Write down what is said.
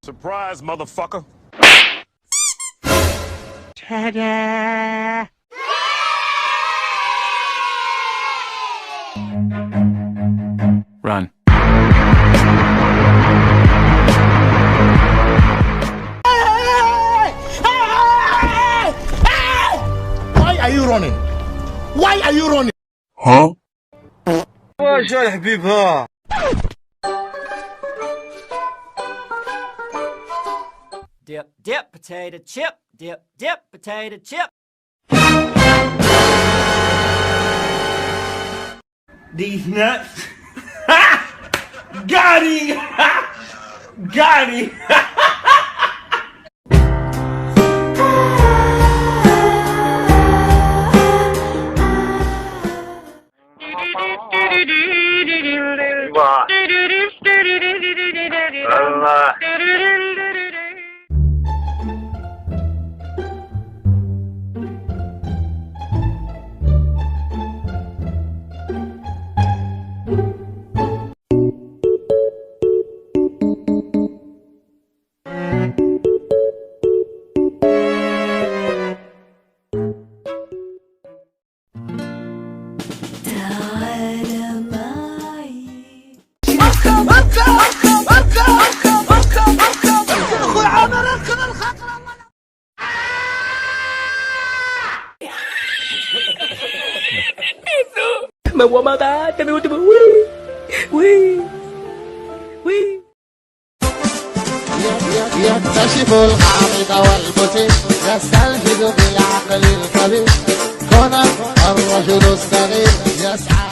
Surprise, motherfucker. Ta-da! Run. Why are you running? Why are you running? Huh? واش يا حبيبها؟ Dip, dip, potato chip. Dip, dip, potato chip. These nuts. Got him. Got him. الله. يكتشف الحامض والبطيء يستلفظ في العقل الكبير كونك الرجل الصغير يسعى